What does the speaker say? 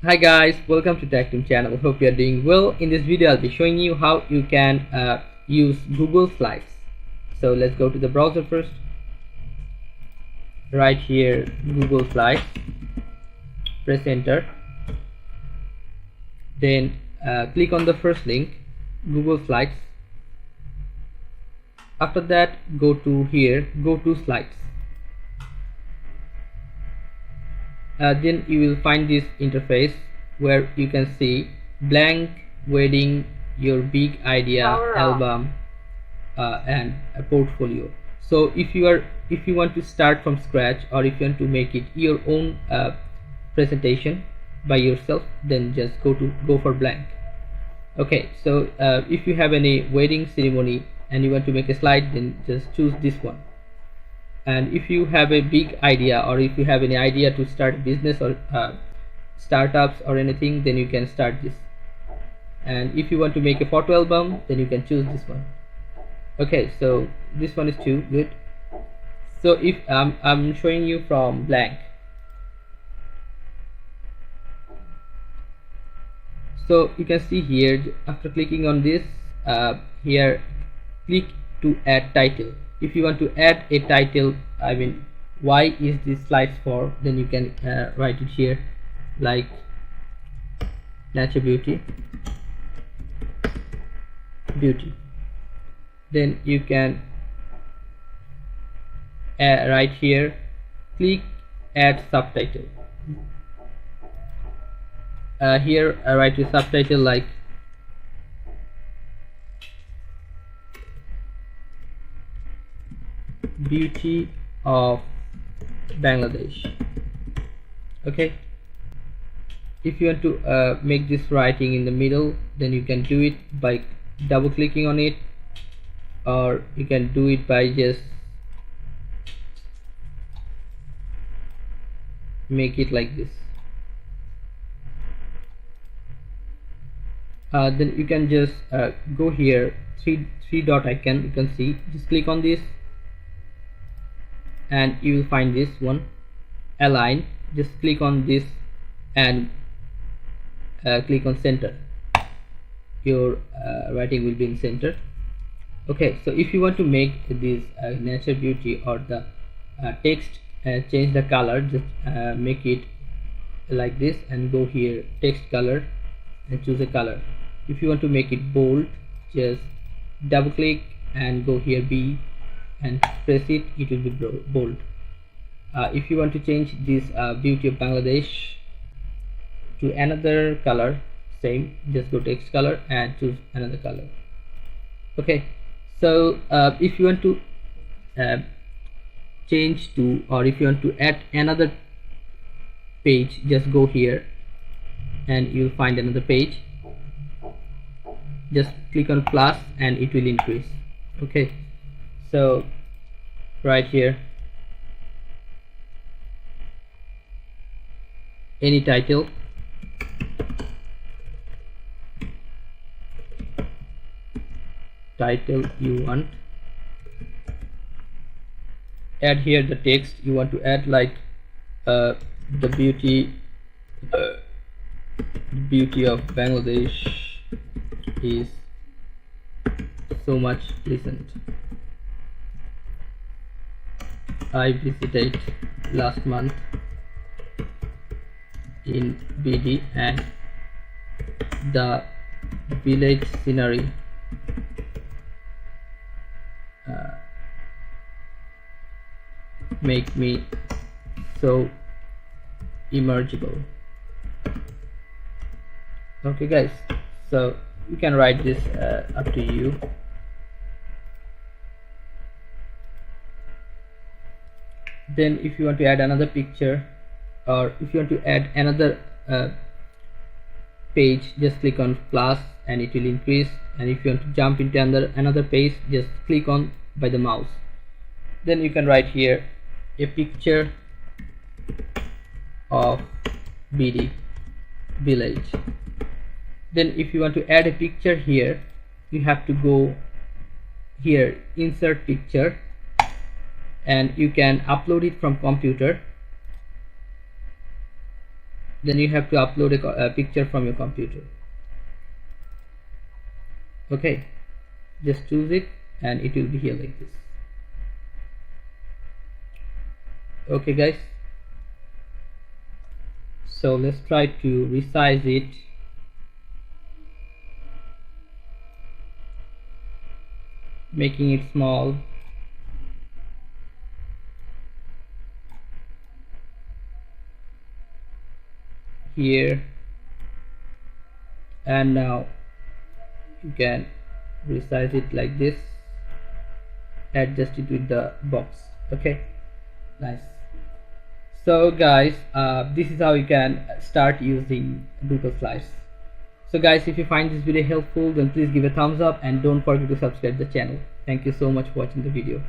Hi guys, welcome to Tech Team channel. Hope you are doing well. In this video I'll be showing you how you can use Google Slides. So let's go to the browser first. Right here, Google Slides, press enter, then click on the first link, Google Slides. After that, go to here, go to Slides. Then you will find this interface where you can see blank wedding, your big idea, album, and a portfolio. So if you want to start from scratch, or if you want to make it your own presentation by yourself, then just go for blank. Okay, so if you have any wedding ceremony and you want to make a slide, then just choose this one. And if you have a big idea, or if you have any idea to start a business or startups or anything, then you can start this. And if you want to make a photo album, then you can choose this one. Okay, so this one is too good. So if I'm showing you from blank, so you can see here, after clicking on this, here click to add title. If you want to add a title, I mean, why is this slides for, then you can write it here, like natural beauty. Then you can write here, click add subtitle. Here I write a subtitle like beauty of Bangladesh. Okay, if you want to make this writing in the middle, then you can do it by double clicking on it, or you can do it by just make it like this. Then you can just go here, three dot icon, you can see, just click on this and you will find this one, align. Just click on this and click on center. Your writing will be in center. Okay, so if you want to make this natural beauty or the text, change the color, just make it like this and go here, text color, and choose a color. If you want to make it bold, just double click and go here B and press it, it will be bold. If you want to change this beauty of Bangladesh to another color, same, just go text color and choose another color. Okay, so if you want to change to, or if you want to add another page, just go here and you'll find another page. Just click on plus and it will increase. Okay, so right here, any title, you want, add here the text you want to add, like the beauty of Bangladesh is so much pleasant. I visited last month in BD and the village scenery make me so immersible. Okay guys, so you can write this up to you. Then if you want to add another picture, or if you want to add another page, just click on plus and it will increase. And if you want to jump into another page, just click on by the mouse. Then you can write here a picture of BD village. Then if you want to add a picture here, you have to go here, insert picture, and you can upload it from computer then you have to upload a picture from your computer. Okay, just choose it and it will be here like this. Okay guys, so let's try to resize it. Making it small. Here, and now you can resize it like this, adjust it with the box. Okay, nice. So guys, this is how you can start using Google Slides. So guys, if you find this video helpful, then please give a thumbs up and don't forget to subscribe the channel. Thank you so much for watching the video.